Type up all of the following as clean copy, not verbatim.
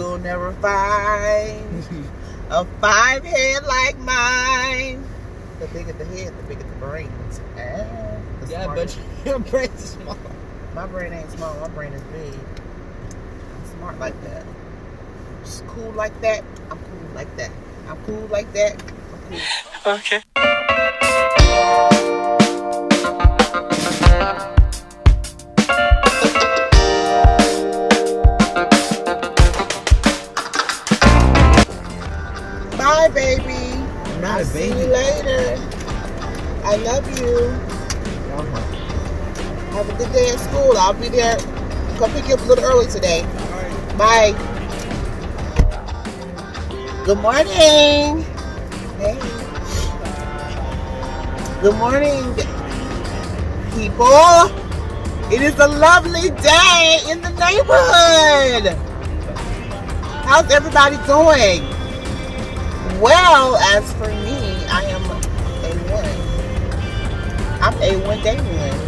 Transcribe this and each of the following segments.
you'll never find a 5 head like mine. The bigger the head, the bigger the brains. Yeah, but your brain is small. My brain ain't small. My brain is big. I'm smart like that. Just cool like that. I'm cool like that. I'm cool like that. I'm cool. Okay. Bye, baby. I'm not I'll a see baby. you later. I love you. Have a good day at school. I'll be there. Come pick you up a little early today. Alright. Bye. Good morning. Hey. Good morning, people. It is a lovely day in the neighborhood. How's everybody doing? Well, as for me, I am A1. I'm A1 day one.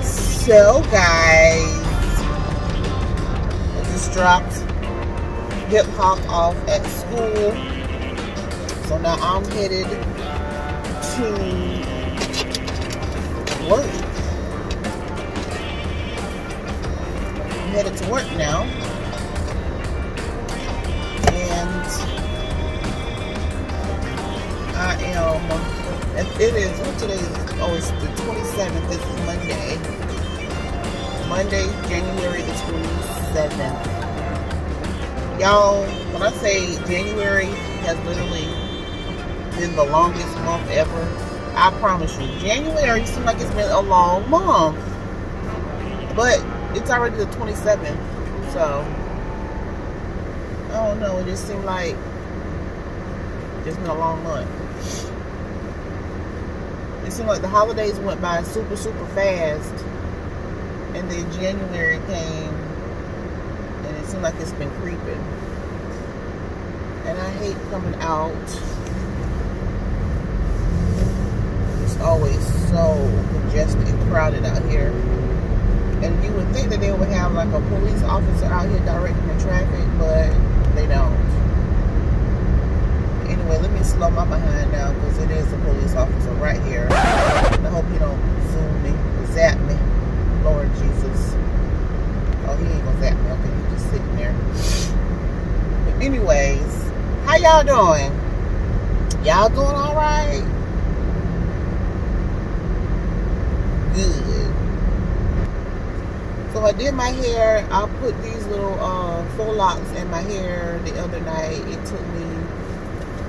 So, guys, I just dropped Hip Hop off at school. So now I'm headed to work. I'm headed to work now. And I am, it is, what today is? Oh, it's the 27th. This is Monday. Monday, January the 27th. Y'all, when I say January has literally been the longest month ever, I promise you, January seems like it's been a long month. But it's already the 27th. So, I don't know, it just seemed like it's been a long month. It seemed like the holidays went by super, super fast. And then January came, and it seemed like it's been creeping. And I hate coming out. It's always so congested and crowded out here. And you would think that they would have like a police officer out here directing the traffic, but they don't. Anyway, let me slow my behind down because it is a police officer right here. And I hope you don't zoom me, zap me. Lord Jesus. Oh, he ain't gonna zap me. Okay, he's just sitting there. But anyways, how y'all doing? Y'all doing all right? Good. So I did my hair. I put these little faux locks in my hair the other night. It took me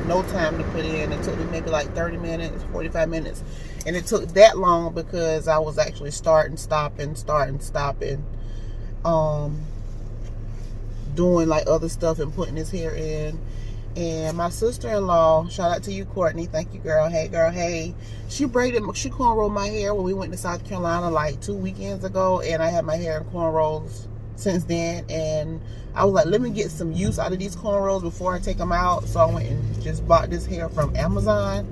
no time to put in. It took me maybe like 30 minutes, 45 minutes. And it took that long because I was actually starting, stopping, doing like other stuff and putting his hair in. And my sister-in-law, shout out to you, Courtney. Thank you, girl. Hey, girl. Hey. She cornrowed my hair when we went to South Carolina like 2 weekends ago. And I had my hair in cornrows since then. And I was like, let me get some use out of these cornrows before I take them out. So I went and just bought this hair from Amazon.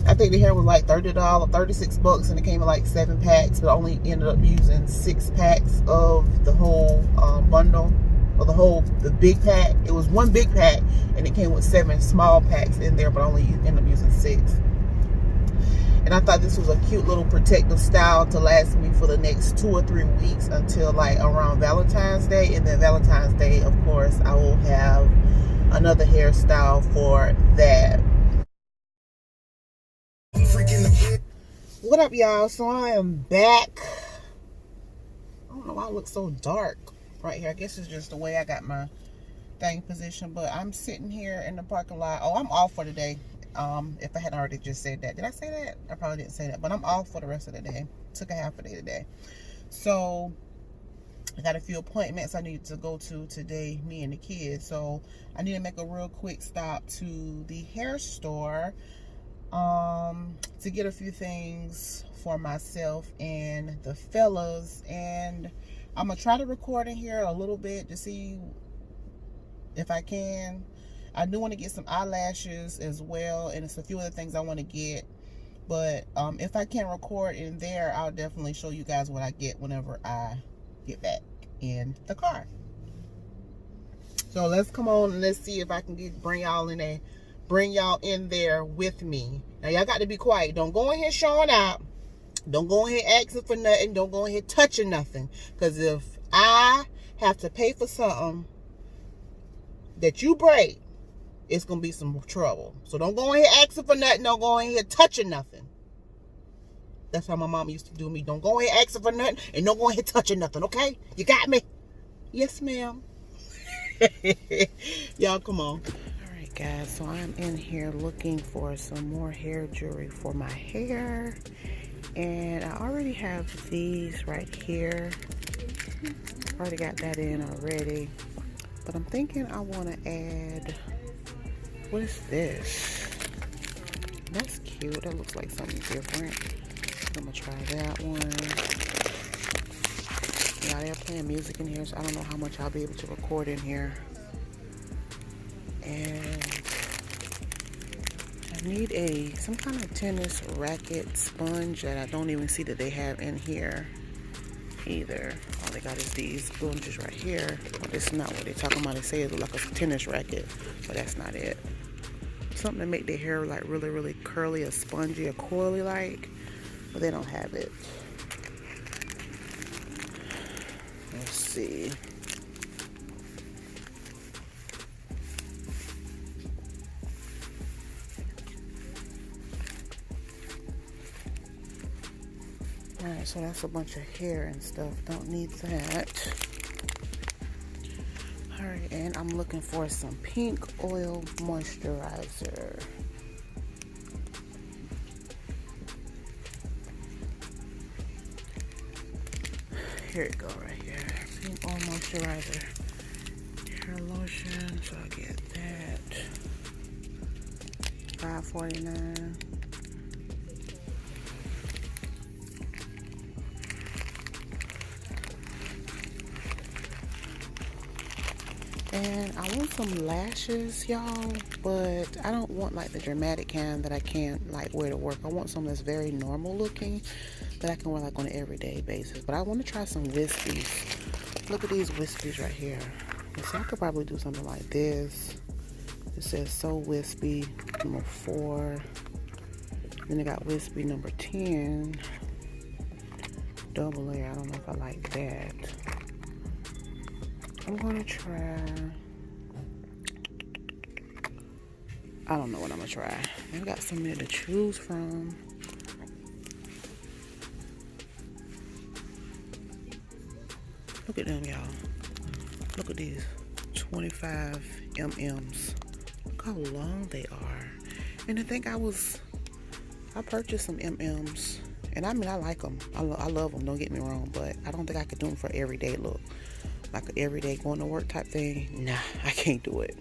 I think the hair was like $30, 36 bucks, and it came in like 7 packs, but I only ended up using 6 packs of the whole bundle, or the big pack. It was one big pack, and it came with 7 small packs in there, but I only ended up using 6. And I thought this was a cute little protective style to last me for the next 2 or 3 weeks until like around Valentine's Day. And then Valentine's Day, of course, I will have another hairstyle for that. What up, y'all? So I am back. I don't know why I look so dark right here. I guess it's just the way I got my thing positioned, but I'm sitting here in the parking lot. Oh, I'm off for the day. If I hadn't already just said that. Did I say that? I probably didn't say that, but I'm off for the rest of the day. Took a half a day today. So I got a few appointments I need to go to today, me and the kids. So I need to make a real quick stop to the hair store to get a few things for myself and the fellas. And I'm gonna try to record in here a little bit to see if I can. I do want to get some eyelashes as well, and it's a few other things I want to get. But if I can record in there, I'll definitely show you guys what I get whenever I get back in the car. So let's come on and let's see if I can bring y'all in there with me. Now y'all got to be quiet. Don't go in here showing out. Don't go in here asking for nothing. Don't go in here touching nothing. Because if I have to pay for something that you break, it's going to be some trouble. So don't go in here asking for nothing. Don't go in here touching nothing. That's how my mom used to do me. Don't go in here asking for nothing and don't go in here touching nothing, okay? You got me? Yes, ma'am. Y'all, come on. All right, guys. So I'm in here looking for some more hair jewelry for my hair. And I already have these right here. Already got that in already. But I'm thinking I want to add, what is this? That's cute. That looks like something different. I'm going to try that one. Yeah, they're playing music in here, so I don't know how much I'll be able to record in here. And I need some kind of tennis racket sponge that I don't even see that they have in here either. All they got is these sponges right here. But it's not what they're talking about. They say it's like a tennis racket, but that's not it. Something to make their hair like really, really curly or spongy or coily like, but they don't have it. Let's see. Alright, so that's a bunch of hair and stuff. Don't need that. Alright, and I'm looking for some pink oil moisturizer. Here it go right here. Pink oil moisturizer. Hair lotion, so I get that. $5.49. And I want some lashes, y'all, but I don't want like the dramatic kind that I can't like wear to work. I want some that's very normal looking that I can wear like on an everyday basis. But I want to try some wispies. Look at these wispies right here. So I could probably do something like this. It says So Wispy number 4. Then they got Wispy number 10. Double layer. I don't know if I like that. I'm gonna try, I don't know what I'm gonna try. I got so many to choose from. Look at them, y'all. Look at these 25 MMs. Look how long they are. And I think I purchased some MMs. And I mean, I like them. I love them, don't get me wrong. But I don't think I could do them for everyday look. Like an everyday going to work type thing. Nah, I can't do it.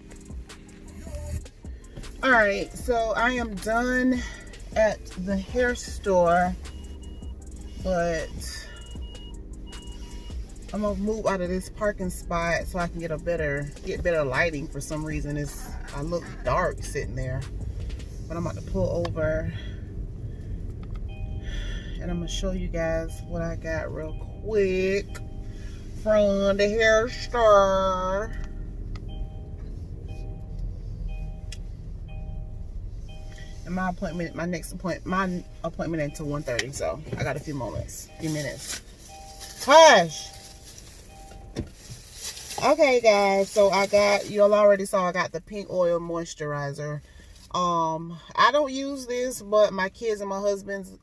Alright, so I am done at the hair store. But I'm gonna move out of this parking spot so I can get better lighting. For some reason I look dark sitting there. But I'm about to pull over and I'm gonna show you guys what I got real quick from the hair store. And my appointment until 1:30, so I got a few minutes. Hush. Okay, guys, so y'all already saw I got the pink oil moisturizer. I don't use this, but my kids and my husband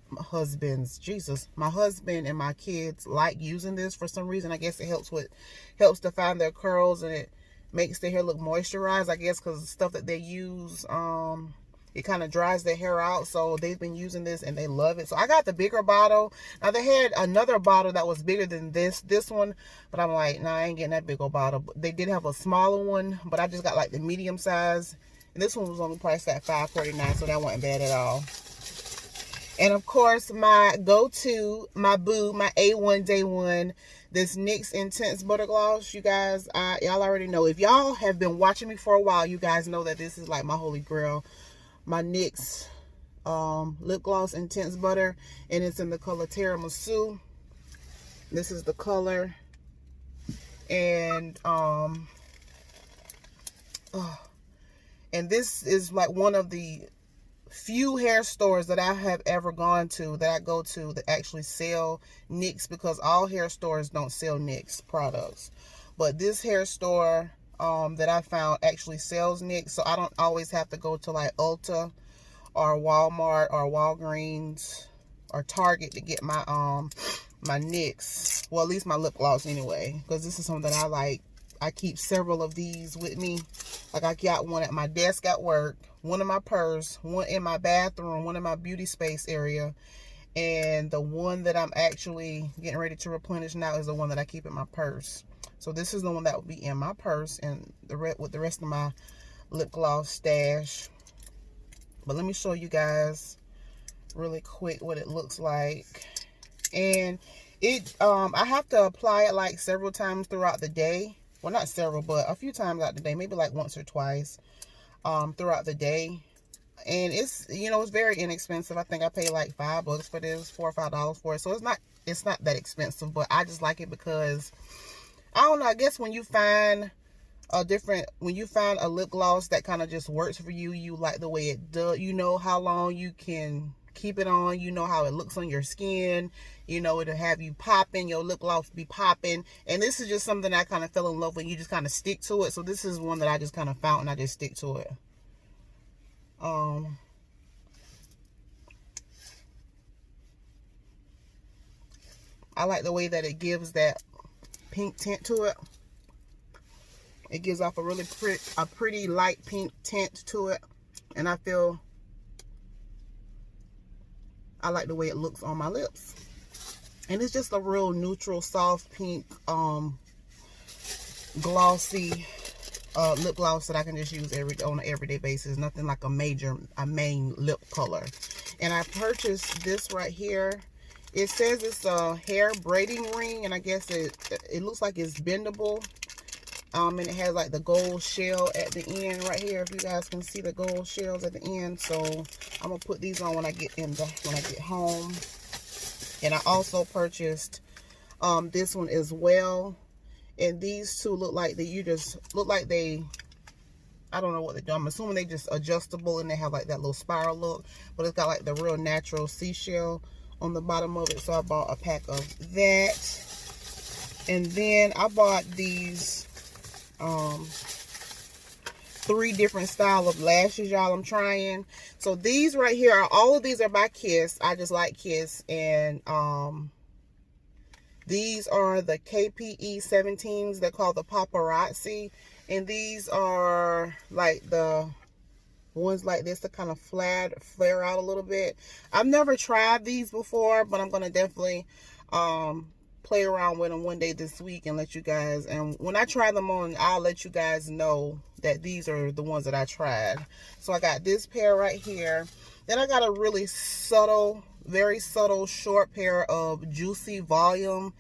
and my kids like using this for some reason. I guess it helps define their curls and it makes their hair look moisturized, I guess, because the stuff that they use, it kind of dries their hair out. So they've been using this and they love it. So I got the bigger bottle. Now they had another bottle that was bigger than this one, but I'm like, nah, I ain't getting that big old bottle. They did have a smaller one, but I just got like the medium size. And this one was only priced at $5.49, so that wasn't bad at all. And of course, my go-to, my boo, my A1 Day 1, this NYX Intense Butter Gloss. You guys, y'all already know. If y'all have been watching me for a while, you guys know that this is like my holy grail. My NYX Lip Gloss Intense Butter, and it's in the color Tiramisu. This is the color. And And this is like one of the few hair stores that I have ever gone to, that I go to, that actually sell NYX, because all hair stores don't sell NYX products. But this hair store that I found actually sells NYX, so I don't always have to go to like Ulta or Walmart or Walgreens or Target to get my my NYX. Well, at least my lip gloss anyway, because this is something that I like. I keep several of these with me. Like I got one at my desk at work, one in my purse, one in my bathroom, one in my beauty space area, and the one that I'm actually getting ready to replenish now is the one that I keep in my purse. So this is the one that will be in my purse, and with the rest of my lip gloss stash. But let me show you guys really quick what it looks like. And it I have to apply it like several times throughout the day. Well, not several, but a few times out the day, maybe like once or twice throughout the day. And it's, you know, it's very inexpensive. I think I paid like $5 for this, $4 or $5 for it. So it's not that expensive, but I just like it because, I don't know, I guess when you find a lip gloss that kind of just works for you, you like the way it does, you know how long you can keep it on, you know how it looks on your skin, you know, it'll have you popping, your lip gloss be popping. And this is just something I kind of fell in love with. You just kind of stick to it. So this is one that I just kind of found and I just stick to it. I like the way that it gives that pink tint to it. It gives off a pretty light pink tint to it, and I like the way it looks on my lips. And it's just a real neutral, soft pink, glossy lip gloss that I can just use on an everyday basis. Nothing like a main lip color. And I purchased this right here. It says it's a hair braiding ring, and I guess it looks like it's bendable. And it has like the gold shell at the end right here. If you guys can see the gold shells at the end. So I'm gonna put these on when I get home. And I also purchased this one as well. And these two look like I don't know what they do. I'm assuming they just adjustable, and they have like that little spiral look, but it's got like the real natural seashell on the bottom of it. So I bought a pack of that. And then I bought these 3 different style of lashes, y'all. I'm trying. So these right here all of these are by Kiss. I just like Kiss. And these are the KPE 17s. They're called the Paparazzi. And these are like the ones like this that kind of flare out a little bit. I've never tried these before, but I'm going to definitely play around with them one day this week and let you guys, and when I try them on, I'll let you guys know that these are the ones that I tried. So I got this pair right here. Then I got a really subtle, very subtle short pair of Juicy Volume,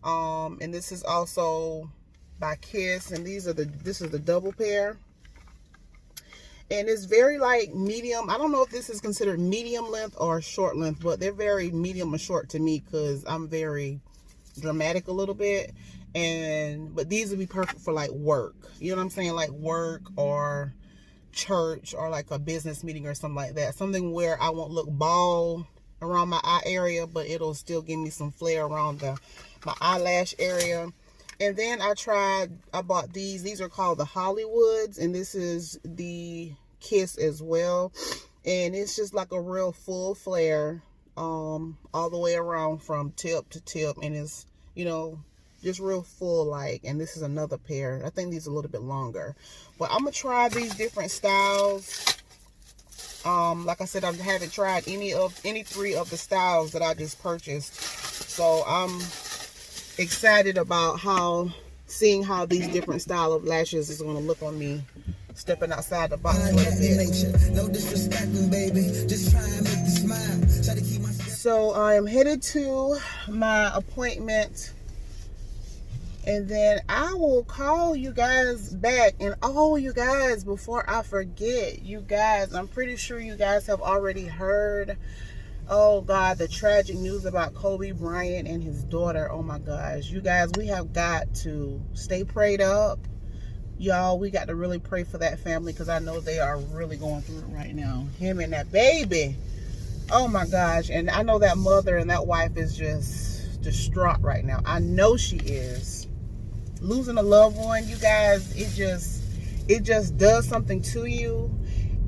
and this is also by Kiss, and this is the double pair. And it's very like medium. I don't know if this is considered medium length or short length, but they're very medium or short to me because I'm very dramatic a little bit. But these would be perfect for like work. You know what I'm saying? Like work or church or like a business meeting or something like that. Something where I won't look bald around my eye area, but it'll still give me some flare around my eyelash area. And then I bought these. These are called the Hollywoods, and this is the Kiss as well. And it's just like a real full flare all the way around from tip to tip, and it's, you know, just real full like. And this is another pair. I think these are a little bit longer. But I'm gonna try these different styles. Like I said, I haven't tried any 3 of the styles that I just purchased. So I'm excited about seeing how these different style of lashes is going to look on me stepping outside the box a little bit. No disrespecting, baby. Just try and make me smile. Try to keep my... So I am headed to my appointment, and then I will call you guys back. And you guys, before I forget, you guys, I'm pretty sure you guys have already heard, oh God, the tragic news about Kobe Bryant and his daughter. Oh my gosh, you guys, we have got to stay prayed up. Y'all, we got to really pray for that family because I know they are really going through it right now. Him and that baby. Oh my gosh. And I know that mother and that wife is just distraught right now. I know she is. Losing a loved one, you guys, it just does something to you.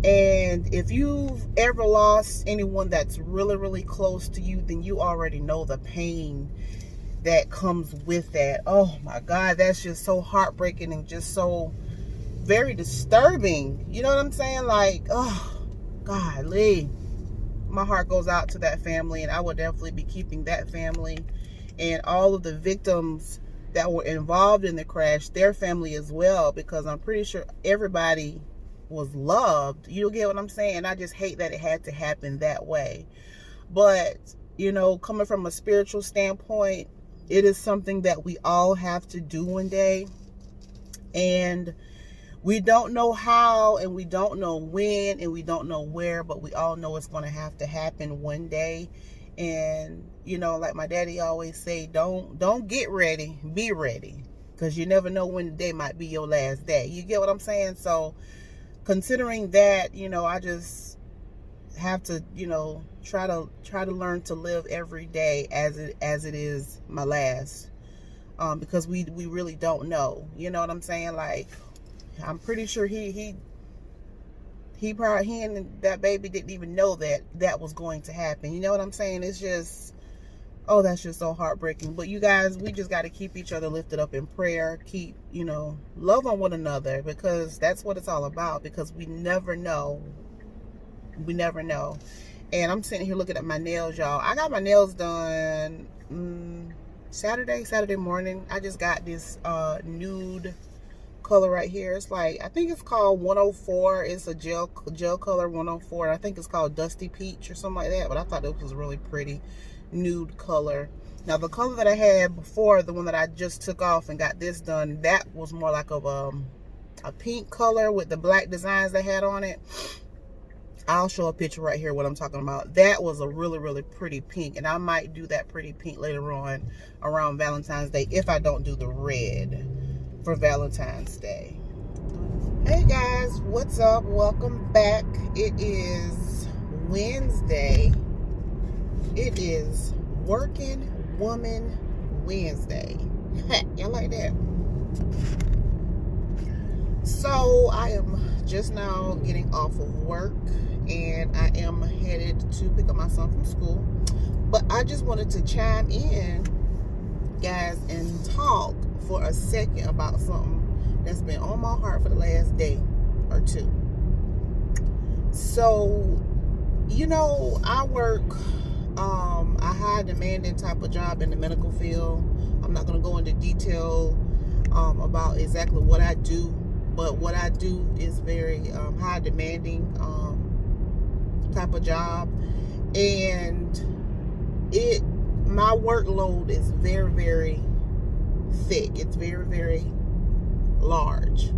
And if you've ever lost anyone that's really, really close to you, then you already know the pain that comes with that. Oh my God, that's just so heartbreaking and just so very disturbing. You know what I'm saying? Like, oh, golly. My heart goes out to that family, and I will definitely be keeping that family and all of the victims that were involved in the crash, their family as well, because I'm pretty sure everybody was loved. You get what I'm saying? I just hate that it had to happen that way. But, you know, coming from a spiritual standpoint, it is something that we all have to do one day. And we don't know how, and we don't know when, and we don't know where, but we all know it's going to have to happen one day. And, you know, like my daddy always say, don't get ready, be ready. Because you never know when the day might be your last day. You get what I'm saying? So, considering that, you know, I just have to, you know, try to learn to live every day as it is my last, because we really don't know. You know what I'm saying? Like, I'm pretty sure he and that baby didn't even know that was going to happen. You know what I'm saying? It's just, oh, that's just so heartbreaking. But you guys, we just got to keep each other lifted up in prayer. Keep, you know, love on one another, because that's what it's all about, because we never know. We never know. And I'm sitting here looking at my nails, y'all. I got my nails done Saturday morning. I just got this nude color right here. It's like, I think it's called 104. It's a gel color 104. I think it's called Dusty Peach or something like that. But I thought it was a really pretty nude color. Now the color that I had before, the one that I just took off and got this done, that was more like a pink color with the black designs they had on it. I'll show a picture right here what I'm talking about. That was a really, really pretty pink, and I might do that pretty pink later on around Valentine's Day if I don't do the red for Valentine's Day. Hey guys, what's up? Welcome back. It is Wednesday. It is Working Woman Wednesday. Y'all like that? So I am just now getting off of work, and I am headed to pick up my son from school. But I just wanted to chime in, guys, and talk for a second about something that's been on my heart for the last day or two. So, you know, I work a high demanding type of job in the medical field. I'm not going to go into detail about exactly what I do, but what I do is very high demanding type of job, and my workload is very, very thick. It's very, very large.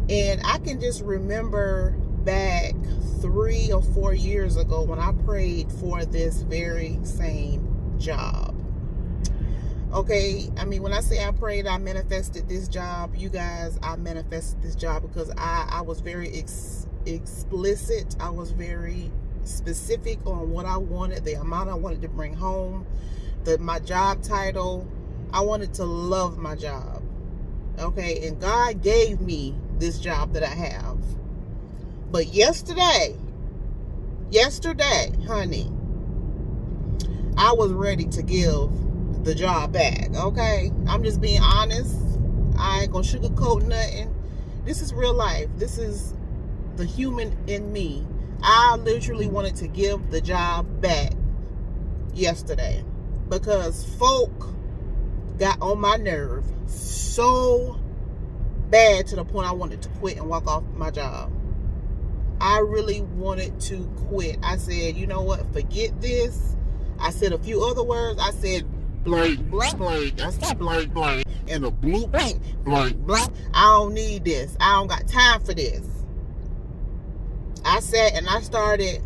And I can just remember back 3 or 4 years ago when I prayed for this very same job. Okay, I mean, when I say I prayed, I manifested this job. You guys, I manifested this job because I was very explicit. I was very specific on what I wanted, the amount I wanted to bring home, my job title. I wanted to love my job. Okay, and God gave me this job that I have. But yesterday, honey, I was ready to give the job back. Okay, I'm just being honest. I ain't gonna sugarcoat nothing. This is real life. This is the human in me. I literally wanted to give the job back yesterday because folk got on my nerve so bad to the point I wanted to quit and walk off my job. I really wanted to quit. I said, you know what, forget this. I said a few other words. I said blank, blank, blank. I said blank, blank. And a blue blank, blank, blank. I don't need this. I don't got time for this. I sat and I started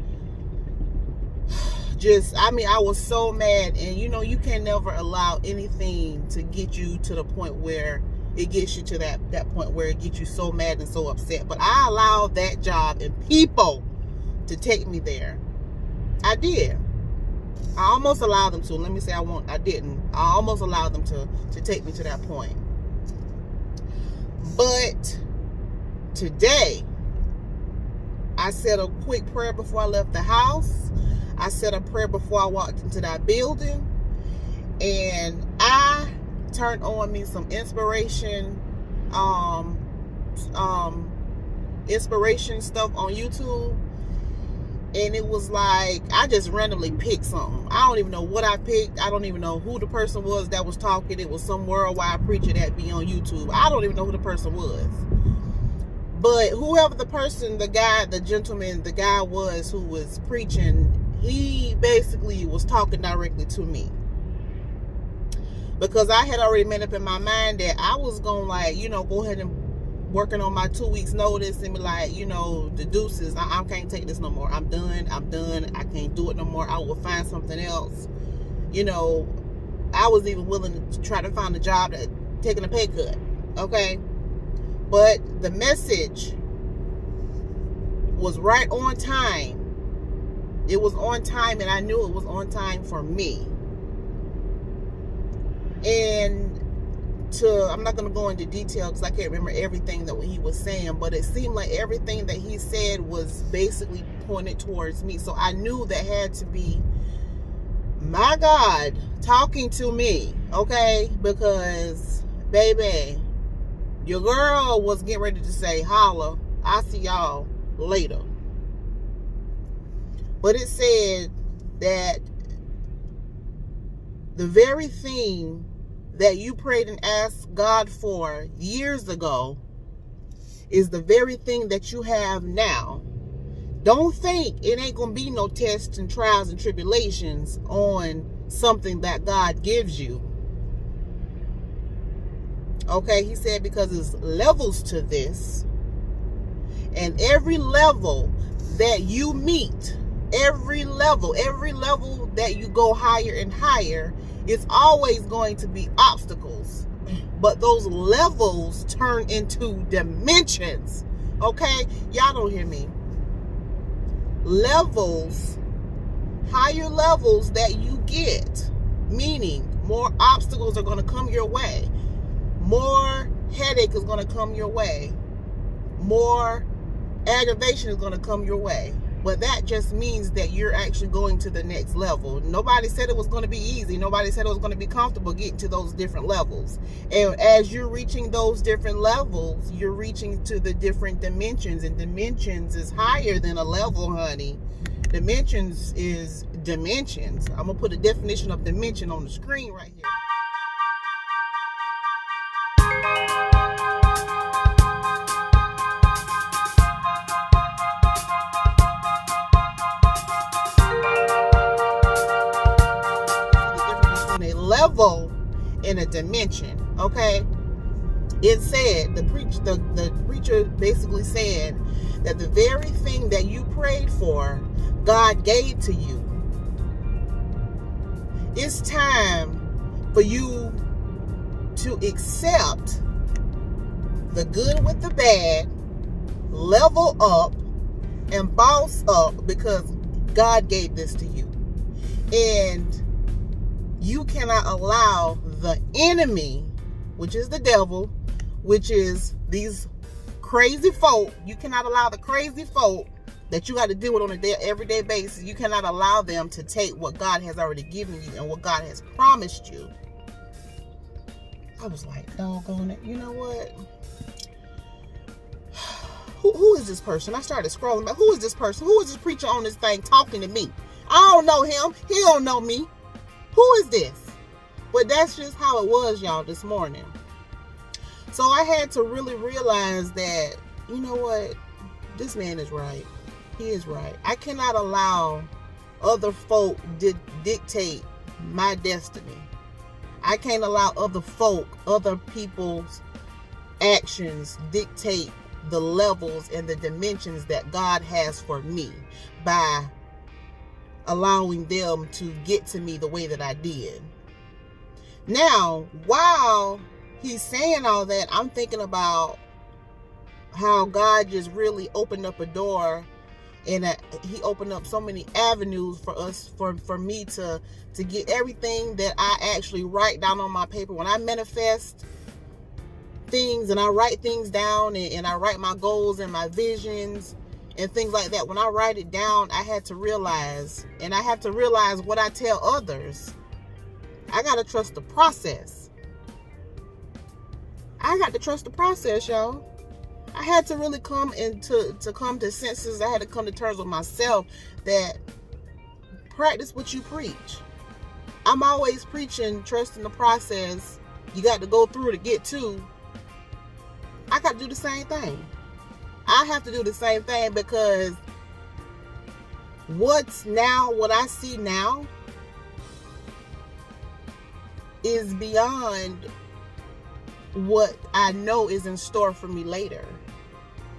I was so mad. And you know, you can never allow anything to get you to the point where it gets you to that point where it gets you so mad and so upset. But I allowed that job and people to take me there. I did. I almost allowed them to. Let me say I didn't. I almost allowed them to take me to that point. But today, I said a quick prayer before I left the house. I said a prayer before I walked into that building. And I turned on me some inspiration stuff on YouTube. And it was like, I just randomly picked something. I don't even know what I picked. I don't even know who the person was that was talking. It was some worldwide preacher that be on YouTube. I don't even know who the person was. But whoever the person, the guy, the gentleman, the guy was who was preaching, he basically was talking directly to me. Because I had already made up in my mind that I was going to go ahead and working on my 2 weeks notice and be like, the deuces, I can't take this no more. I'm done. I can't do it no more. I will find something else. I was even willing to try to find a job that taking a pay cut. Okay. But the message was right on time. It was on time, and I knew it was on time for me. And I'm not going to go into detail because I can't remember everything that he was saying, but it seemed like everything that he said was basically pointed towards me. So I knew that had to be my God talking to me, okay? Because, baby, your girl was getting ready to say, holla, I'll see y'all later. But it said that the very thing that you prayed and asked God for years ago is the very thing that you have now. Don't think it ain't going to be no tests and trials and tribulations on something that God gives you. Okay, he said, because there's levels to this. And every level that you meet, every level that you go higher and higher, it's always going to be obstacles. But those levels turn into dimensions. Okay? Y'all don't hear me. Levels, higher levels that you get, meaning more obstacles are going to come your way. More headache is going to come your way. More aggravation is going to come your way. But that just means that you're actually going to the next level. Nobody said it was going to be easy. Nobody said it was going to be comfortable getting to those different levels. And as you're reaching those different levels, you're reaching to the different dimensions. And dimensions is higher than a level, honey. Dimensions is dimensions. I'm going to put a definition of dimension on the screen right here. Level in a dimension. Okay, it said the preacher basically said that the very thing that you prayed for, God gave to you. It's time for you to accept the good with the bad, level up, and boss up, because God gave this to you. And you cannot allow the enemy, which is the devil, which is these crazy folk. You cannot allow the crazy folk that you got to deal with on a everyday basis. You cannot allow them to take what God has already given you and what God has promised you. I was like, doggone it. You know what? Who is this person? I started scrolling back. Who is this person? Who is this preacher on this thing talking to me? I don't know him. He don't know me. Who is this? But that's just how it was, y'all, this morning. So I had to really realize that, you know what? This man is right. He is right. I cannot allow other folk dictate my destiny. I can't allow other folk, other people's actions dictate the levels and the dimensions that God has for me by allowing them to get to me the way that I did. Now, while he's saying all that, I'm thinking about how God just really opened up a door, and he opened up so many avenues for us, for me to get everything that I actually write down on my paper. When I manifest things and I write things down, and I write my goals and my visions and things like that, when I write it down, I had to realize, and I have to realize what I tell others. I got to trust the process. I got to trust the process, y'all. I had to really come to senses. I had to come to terms with myself that practice what you preach. I'm always preaching, trusting the process. You got to go through to get to. I got to do the same thing. I have to do the same thing, because what I see now is beyond what I know is in store for me later.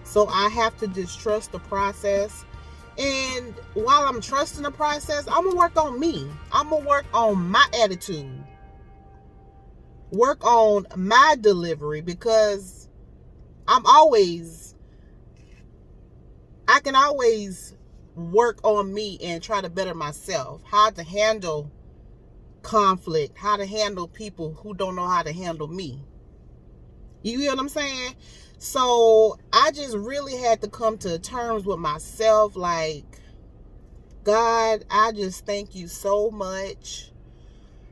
So I have to just trust the process. And while I'm trusting the process, I'm going to work on me. I'm going to work on my attitude. Work on my delivery, because I can always work on me and try to better myself. How to handle conflict, how to handle people who don't know how to handle me. You hear what I'm saying? So I just really had to come to terms with myself. Like, God, I just thank you so much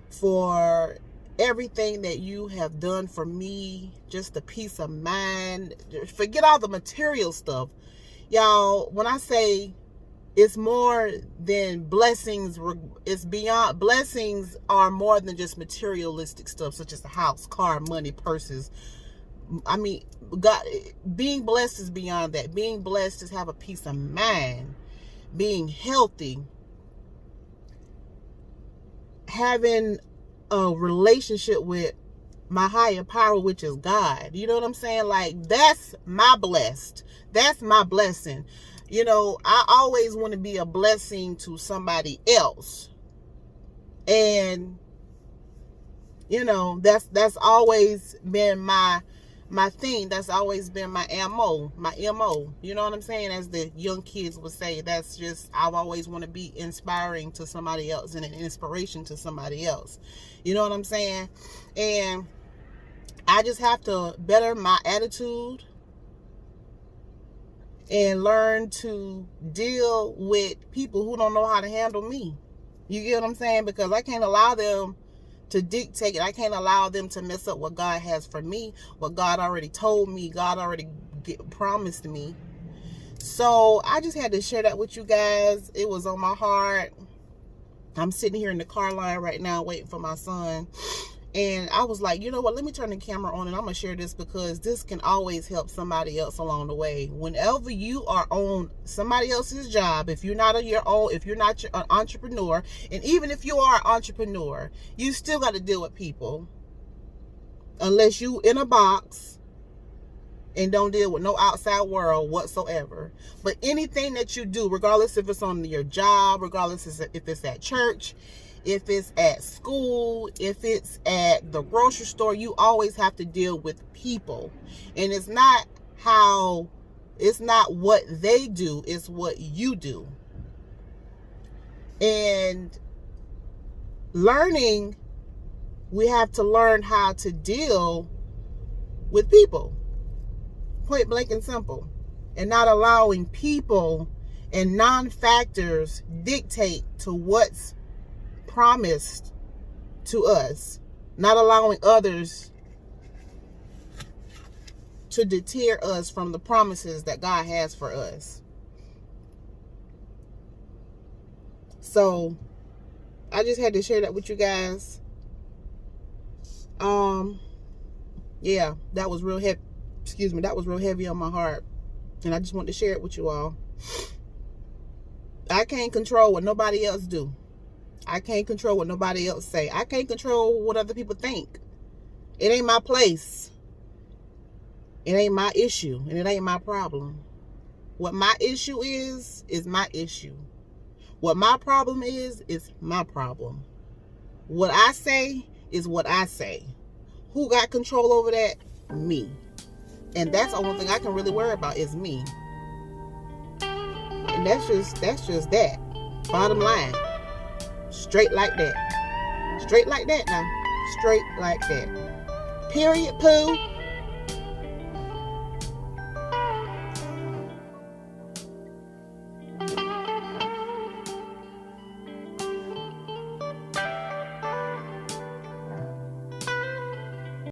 for everything that you have done for me. Just the peace of mind. Forget all the material stuff. Y'all, when I say it's more than blessings, it's beyond. Blessings are more than just materialistic stuff, such as a house, car, money, purses. I mean, God, being blessed is beyond that. Being blessed is have a peace of mind, being healthy, having a relationship with my higher power, which is God. You know what I'm saying? Like, that's my blessed. That's my blessing. You know, I always want to be a blessing to somebody else. And, you know, that's always been my thing. That's always been my MO. You know what I'm saying? As the young kids would say, that's just, I've always want to be inspiring to somebody else and an inspiration to somebody else. You know what I'm saying? And I just have to better my attitude and learn to deal with people who don't know how to handle me. You get what I'm saying? Because I can't allow them to dictate it. I can't allow them to mess up what God has for me, what God already told me, God already promised me. So I just had to share that with you guys. It was on my heart. I'm sitting here in the car line right now waiting for my son. And I was like, you know what, let me turn the camera on and I'm going to share this, because this can always help somebody else along the way. Whenever you are on somebody else's job, if you're not your own, if you're not an entrepreneur, and even if you are an entrepreneur, you still got to deal with people. Unless you in a box and don't deal with no outside world whatsoever. But anything that you do, regardless if it's on your job, regardless if it's at church, if it's at school, if it's at the grocery store, you always have to deal with people. And it's not what they do, it's what you do. And we have to learn how to deal with people. Point blank and simple. And not allowing people and non-factors dictate to what's promised to us. Not allowing others to deter us from the promises that God has for us. So I just had to share that with you guys. Yeah, that was real heavy. That was real heavy on my heart. And I just wanted to share it with you all. I can't control what nobody else do. I can't control what nobody else say. I can't control what other people think. It ain't my place. It ain't my issue. And it ain't my problem. What my issue is my issue. What my problem is my problem. What I say is what I say. Who got control over that? Me. And that's the only thing I can really worry about is me. And that's just that. Bottom line. Straight like that. Straight like that now. Straight like that. Period, poo.